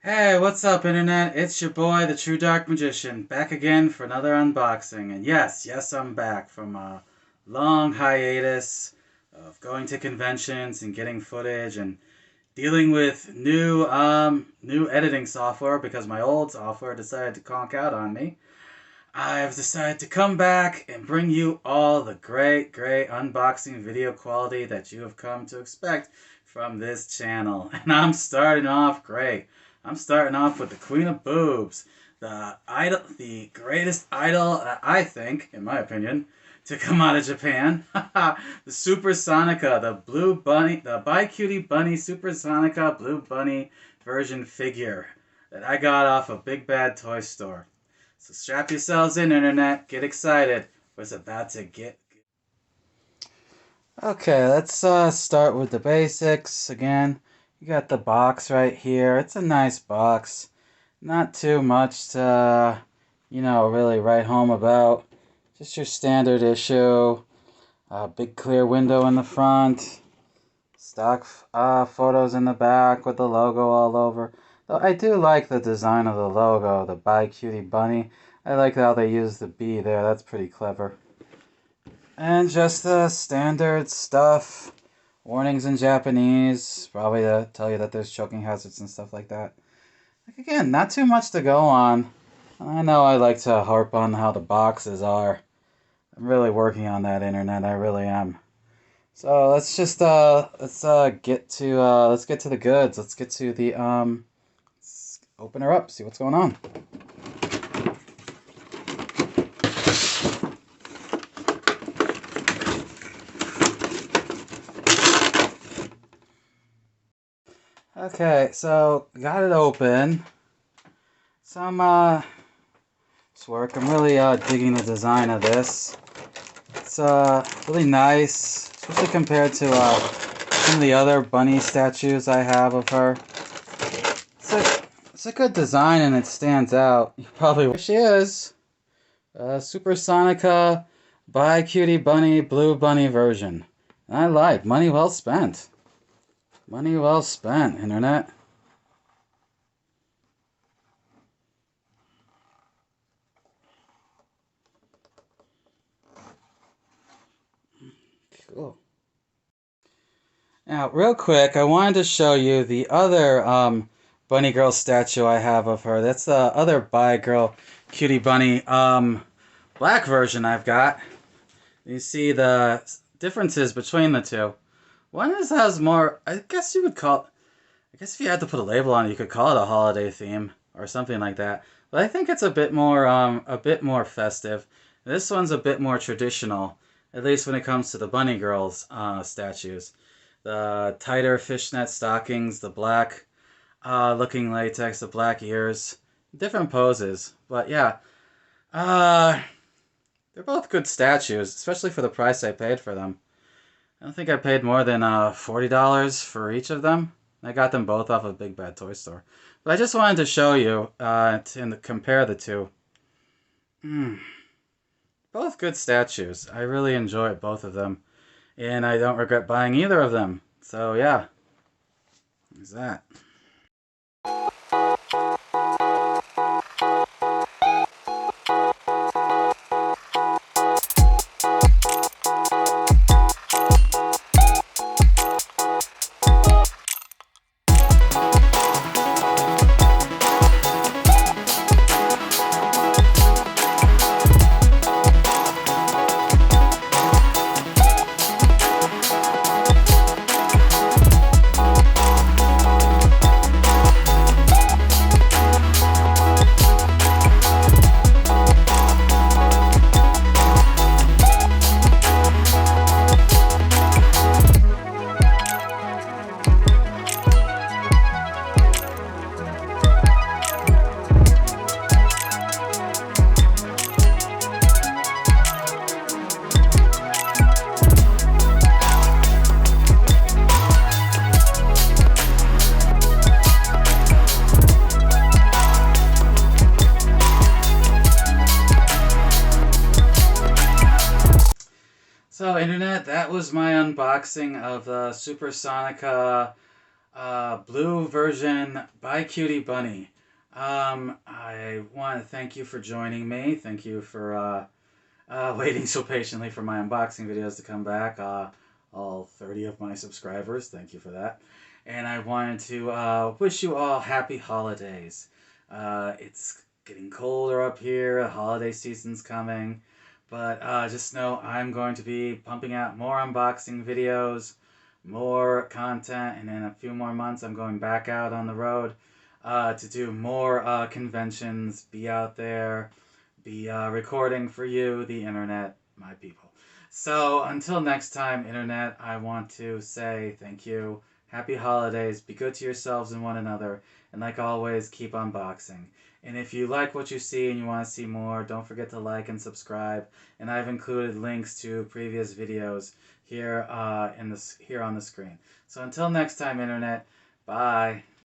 Hey, what's up, Internet? It's your boy, the True Dark Magician, back again for another unboxing. And yes, I'm back from a long hiatus of going to conventions and getting footage and dealing with new editing software because my old software decided to conk out on me. I've decided to come back and bring you all the great unboxing video quality that you have come to expect from this channel. And I'm starting off great. I'm starting off with the Queen of Boobs, the greatest idol, I think, in my opinion, to come out of Japan. The Super Sonica, the Blue Bunny, the BiCute Bunnie Super Sonica Blue Bunnie version figure that I got off a Big Bad Toy Store. So strap yourselves in, Internet. Get excited. What's about to get... Okay, let's start with the basics again. You got the box right here. It's a nice box. Not too much to, really write home about. Just your standard issue. Big clear window in the front. Stock photos in the back with the logo all over. Though I do like the design of the logo, the BiCute Bunnie. I like how they use the B there. That's pretty clever. And just the standard stuff. Warnings in Japanese, probably to tell you that there's choking hazards and stuff like that. Like, again, not too much to go on. I know I like to harp on how the boxes are. I'm really working on that, Internet. I really am. So let's just get to the goods. Let's get to the let's open her up, see what's going on. Okay, so got it open. Some work. I'm really digging the design of this. It's really nice, especially compared to some of the other bunny statues I have of her. It's a good design and it stands out. You probably here she is. Super Sonica BiCute Bunnie Blue Bunnie version. I like. Money well spent. Money well spent, Internet. Cool. Now, real quick, I wanted to show you the other bunny girl statue I have of her. That's the other BiCute Bunnie black version I've got. You see the differences between the two. One has more, I guess you would call, I guess if you had to put a label on it, you could call it a holiday theme or something like that. But I think it's a bit more festive. This one's a bit more traditional, at least when it comes to the bunny girls statues. The tighter fishnet stockings, the black looking latex, the black ears, different poses. But yeah, they're both good statues, especially for the price I paid for them. I don't think I paid more than $40 for each of them. I got them both off of Big Bad Toy Store. But I just wanted to show you and compare the two. Both good statues. I really enjoy both of them. And I don't regret buying either of them. So yeah, there's that. So, Internet, that was my unboxing of the Super Sonica Blue version BiCute Bunnie. I want to thank you for joining me. Thank you for waiting so patiently for my unboxing videos to come back. All 30 of my subscribers, thank you for that. And I wanted to wish you all happy holidays. It's getting colder up here, the holiday season's coming. But just know I'm going to be pumping out more unboxing videos, more content, and in a few more months I'm going back out on the road to do more conventions, be out there, be recording for you, the internet, my people. So until next time, internet, I want to say thank you. Happy holidays. Be good to yourselves and one another. And like always, keep unboxing. And if you like what you see and you want to see more, don't forget to like and subscribe. And I've included links to previous videos here here on the screen. So until next time, internet. Bye.